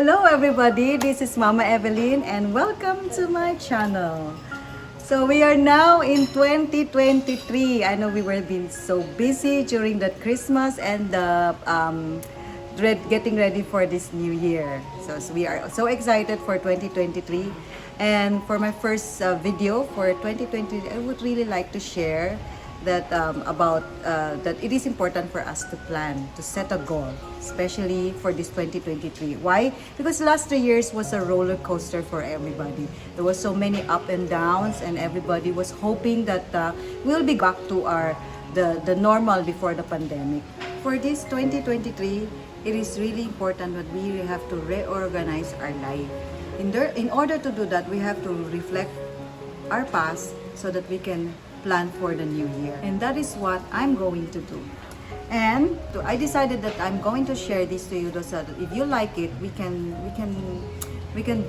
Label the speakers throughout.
Speaker 1: Hello everybody, this is Mama Evelyn and welcome to my channel. So we are now in 2023. I know we were being so busy during that Christmas and the getting ready for this new year. So we are so excited for 2023. And for my first video for 2020, I would really like to share that about that it is important for us to plan, to set a goal, especially for this 2023. Why? Because last 3 years was a roller coaster for everybody. There was so many up and downs, and everybody was hoping that we'll be back to the normal before the pandemic. For this 2023, it is really important that we have to reorganize our life. In order to do that, we have to reflect our past so that we can plan for the new year, and that is what I'm going to do. And I decided that I'm going to share this to you so that if you like it, we can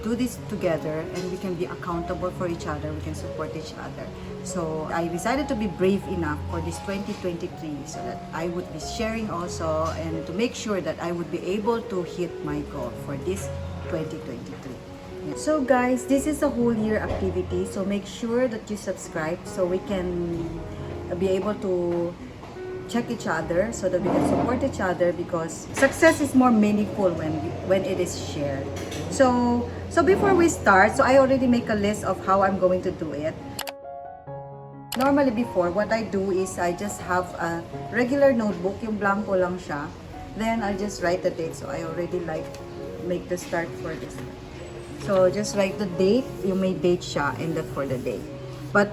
Speaker 1: do this together, and we can be accountable for each other, we can support each other. So I decided to be brave enough for this 2023 so that I would be sharing also, and to make sure that I would be able to hit my goal for this 2023. So guys, this is a whole year activity, so make sure that you subscribe so we can be able to check each other, so that we can support each other, because success is more meaningful when it is shared. So before we start, so I already make a list of how I'm going to do it. Normally before, what I do is I just have a regular notebook, yung blanco lang siya. Then I just write the date, so I already make the start for this. So just write the date, yung may date siya, and that for the day. But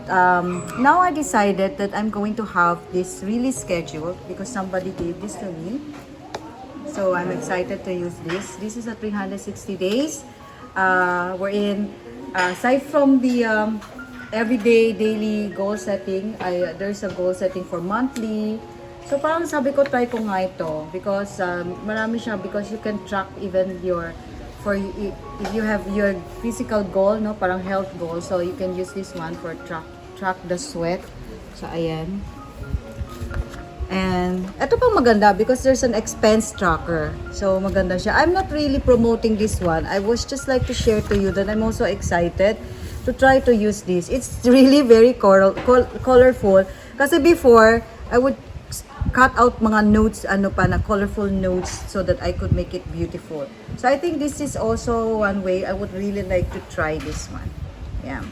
Speaker 1: now I decided that I'm going to have this really scheduled because somebody gave this to me. So I'm excited to use this. This is a 360 days. Wherein, aside from the everyday, daily goal setting, there's a goal setting for monthly. So parang sabi ko, try ko nga ito because marami siya, because you can track even your if you have your physical goal, no, parang health goal, so you can use this one for track the sweat. So ayan. And ito pang maganda because there's an expense tracker. So maganda siya. I'm not really promoting this one. I was just like to share to you that I'm also excited to try to use this. It's really very colorful. Kasi before, I would cut out mga notes, na colorful notes, so that I could make it beautiful. So I think this is also one way I would really like to try this one. Yeah.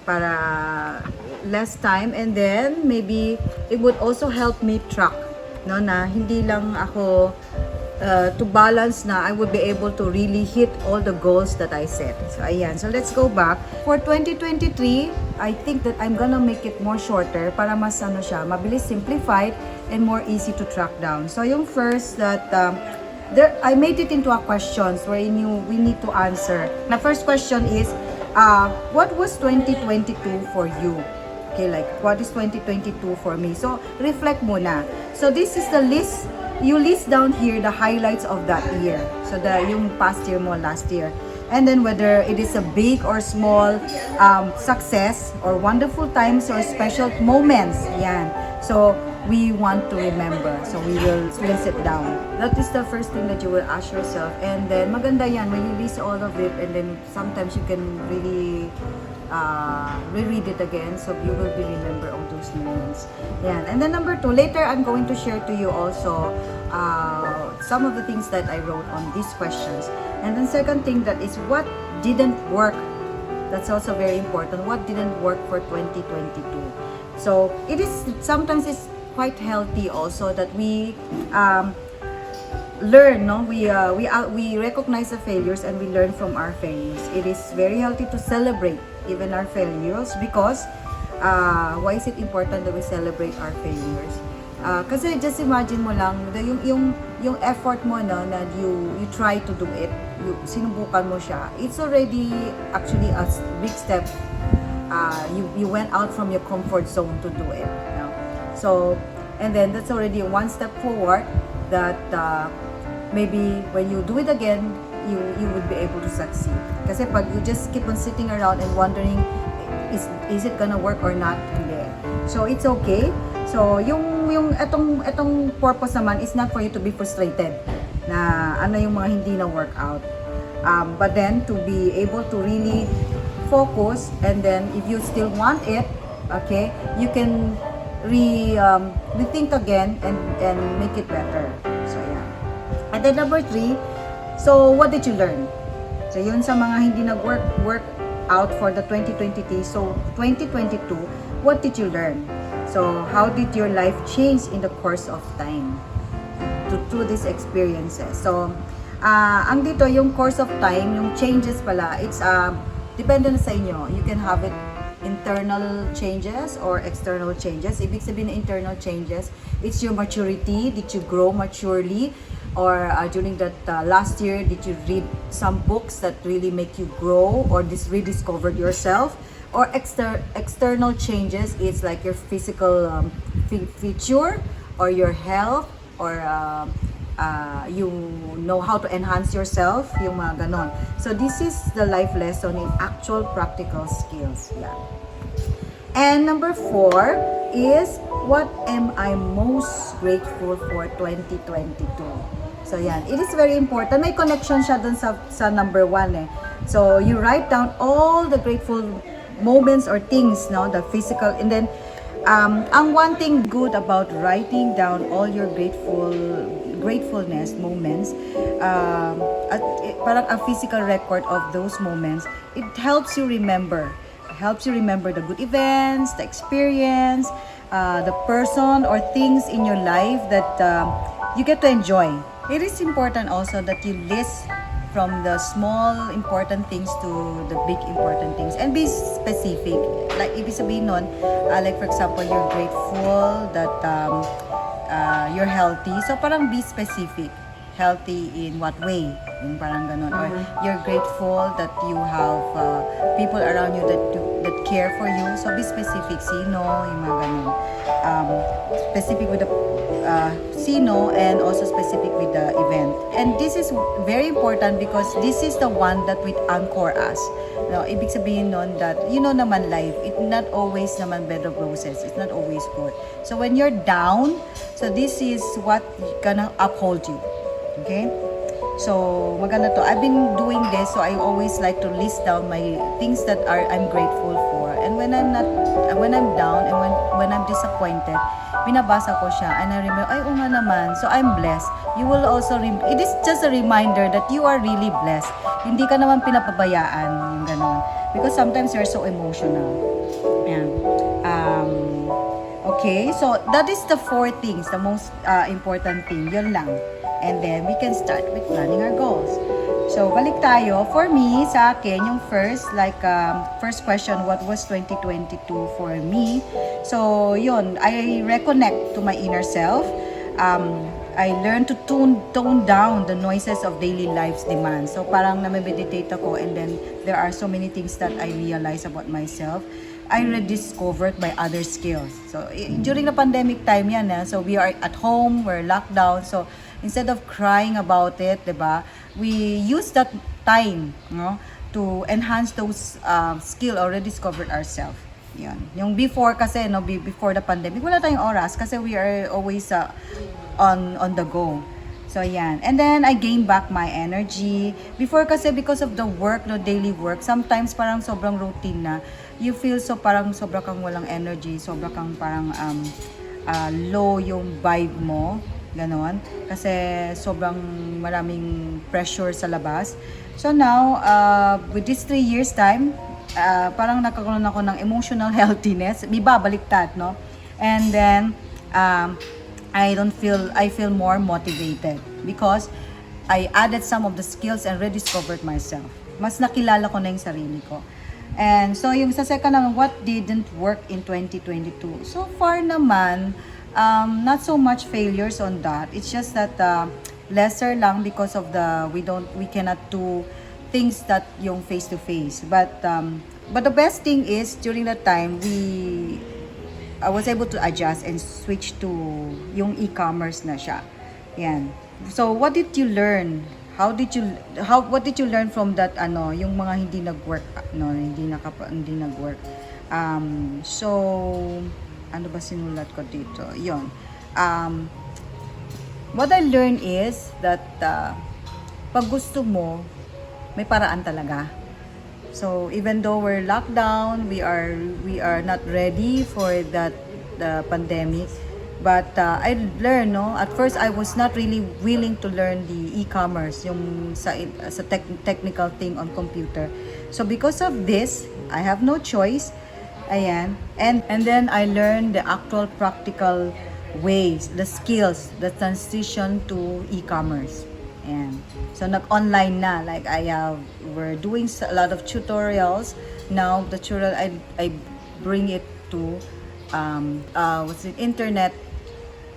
Speaker 1: Para less time, and then maybe it would also help me track, no, na hindi lang ako to balance, na I would be able to really hit all the goals that I set. So ayan, so let's go back. For 2023, I think that I'm gonna make it more shorter para mas siya, mabilis, simplified, and more easy to track down. So yung first that I made it into a questions wherein we need to answer. The first question is, what was 2022 for you? Okay, like what is 2022 for me? So reflect muna. So this is the list. You list down here the highlights of that year. So yung past year mo, last year. And then whether it is a big or small success, or wonderful times, or special moments. Yan. So we want to remember. So we will list it down. That is the first thing that you will ask yourself. And then maganda yan when you list all of it, and then sometimes you can really reread it again, so you will really remember all those moments. Yeah. And then number 2, later I'm going to share to you also some of the things that I wrote on these questions. And then second thing, that is what didn't work. That's also very important. What didn't work for 2022. So it is sometimes it's quite healthy also that we learn, no, we recognize the failures and we learn from our failures. It is very healthy to celebrate even our failures, because why is it important that we celebrate our failures? Kasi just imagine mo lang yung effort mo na you try to do it, sinubukan mo siya, it's already actually a big step. You went out from your comfort zone to do it, you know? So, and then that's already one step forward that maybe when you do it again, you would be able to succeed. Kasi pag you just keep on sitting around and wondering, is it gonna work or not? Hindi. So it's okay. So yung etong purpose naman is not for you to be frustrated na ano yung mga hindi na work out. But then to be able to really focus, and then if you still want it, okay, you can rethink again and make it better. So yeah. And then number 3, so what did you learn? So yun sa mga hindi work out for the 2023. So 2022, what did you learn? So how did your life change in the course of time through these experiences? So ang dito yung course of time, yung changes pala, it's depende na sa inyo. You can have it internal changes or external changes. Ibig sabihin na internal changes, it's your maturity. Did you grow maturely? Or during that last year, did you read some books that really make you grow or rediscovered yourself? Or external changes, it's like your physical feature or your health, or you know how to enhance yourself, yung mga ganon. So this is the life lesson in actual practical skills. Yeah. And number 4 is, what am I most grateful for 2022? So yan, it is very important. May connection siya dun sa number 1 eh. So you write down all the grateful moments or things, no, the physical, and then ang one thing good about writing down all your gratefulness moments, parang a physical record of those moments, it helps you remember the good events, the experience, the person or things in your life that you get to enjoy. It is important also that you list from the small important things to the big important things, and be specific. Like ibig sabihin nun, like for example, you're grateful that you're healthy, so parang be specific. Healthy in what way? Yung parang ganun. Or you're grateful that you have people around you that care for you, so be specific. Sino? Yung mga ganun. Specific with the sino, and also specific with the event. And this is very important because this is the one that will anchor us. No, ibig sabihin nun that, you know naman life, it's not always naman bed of roses. It's not always good. So when you're down, so this is what gonna uphold you. Okay? So, maganda to. I've been doing this, so I always like to list down my things that I'm grateful for. And when I'm down, and when I'm disappointed, binabasa ko siya, and I remember, ay, oo nga naman, so I'm blessed. You will also, it is just a reminder that you are really blessed. Hindi ka naman pinapabayaan, yung ganun. Because sometimes you're so emotional. Ayan. Okay, so that is the 4 things, the most important thing. Yun lang. And then we can start with planning our goals. So, balik tayo. For me, sa akin, yung first question, what was 2022 for me? So, yun, I reconnect to my inner self. I learned to tone down the noises of daily life's demands. So, parang namimeditate ako, and then there are so many things that I realize about myself. I rediscovered my other skills. So, during the pandemic time yan, so we are at home, we're locked down. So, instead of crying about it, diba, we use that time, no, to enhance those skill or rediscovered ourselves. Yan. Yung before kasi, no, before the pandemic, wala tayong oras kasi we are always on the go. So, yan. And then, I gain back my energy. Before kasi, because of the work, no, daily work, sometimes parang sobrang routine na. You feel so parang sobra kang walang energy, sobra kang parang low yung vibe mo. Ganon. Kasi sobrang maraming pressure sa labas. So now, with this 3 years time, parang nagkakaroon ako ng emotional healthiness. Iba, baliktad, no? And then, I feel more motivated because I added some of the skills and rediscovered myself. Mas nakilala ko na yung sarili ko. And so, yung sa second naman, what didn't work in 2022? So far naman, not so much failures on that. It's just that lesser lang because of we cannot do things that yung face to face. But the best thing is during that time I was able to adjust and switch to yung e-commerce na siya. Yan. So what did you learn? What did you learn from that yung mga hindi nag-work, hindi nag-work? So ano ba sinulat ko dito? Yon. What I learned is that pag gusto mo, may paraan talaga. So even though we're locked down, we are not ready for that the pandemic. But I learned, no. At first, I was not really willing to learn the e-commerce, yung sa technical thing on computer. So because of this, I have no choice. Ayan. And then I learned the actual practical ways, the skills, the transition to e-commerce. And so nag-online na, like we're doing a lot of tutorials. Now the tutorial I bring it to internet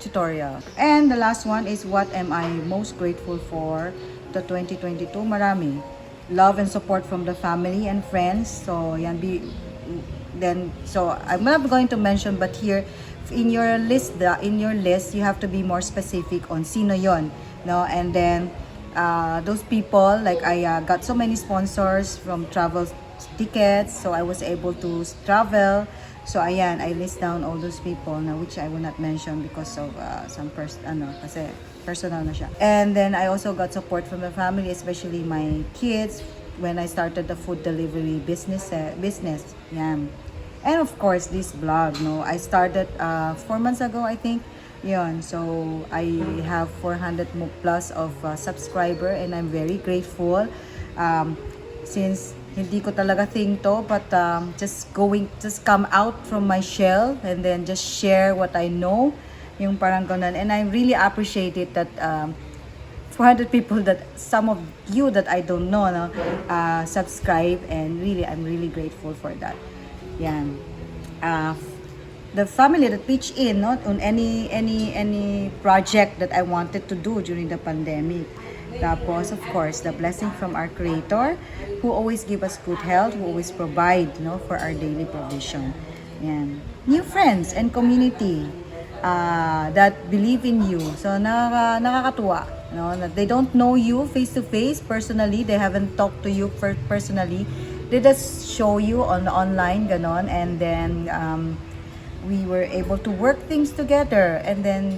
Speaker 1: tutorial. And the last one is what am I most grateful for the 2022? Marami. Love and support from the family and friends. So yan so I'm not going to mention, but here in your list you have to be more specific on sino yon, no. And then those people, like I got so many sponsors from travel tickets, so I was able to travel. So ayan, I list down all those people na which I will not mention because of some kasi personal na siya. And then I also got support from the family, especially my kids when I started the food delivery business. Yan. And of course, this blog, no. I started 4 months ago, I think. Yun. So I have 400 plus of subscriber, and I'm very grateful. Since hindi ko talaga think to, but just come out from my shell and then just share what I know, yung parang ganun. And I really appreciate it that 400 people, that some of you that I don't know, no, subscribe, and really I'm really grateful for that. Yan. The family that pitched in, no, on any project that I wanted to do during the pandemic. Tapos, of course, the blessing from our Creator, who always give us good health, who always provide, no, for our daily provision. Yan. New friends and community that believe in you. So, nakakatuwa. No? They don't know you face to face, personally. They haven't talked to you personally. They just show you on online, ganon. And then, we were able to work things together, and then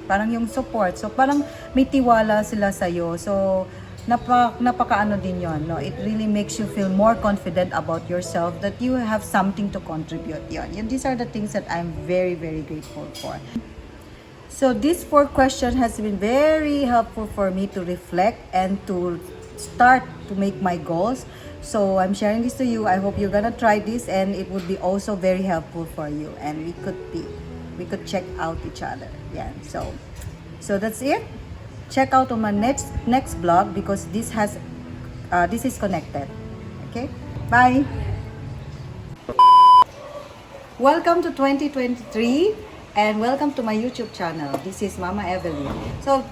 Speaker 1: parang yung support, so parang may tiwala sila sa'yo, so napakaano din yon, no. It really makes you feel more confident about yourself that you have something to contribute. Yon, these are the things that I'm very, very grateful for. So this 4 question has been very helpful for me to reflect and to start to make my goals. So I'm sharing this to you. I hope you're gonna try this, and it would be also very helpful for you. And we could check out each other. Yeah. So that's it. Check out on my next vlog because this is connected. Okay. Bye. Welcome to 2023, and welcome to my YouTube channel. This is Mama Evelyn. So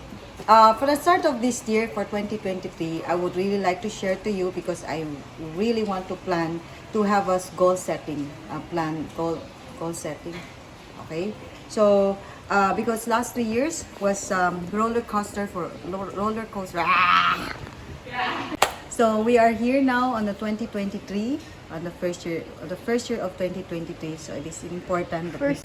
Speaker 1: for the start of this year, for 2023, I would really like to share to you because I really want to plan to have a goal setting, goal setting. Okay, so because last 3 years was roller coaster. So we are here now on the 2023, on the first year of 2023. So it is important that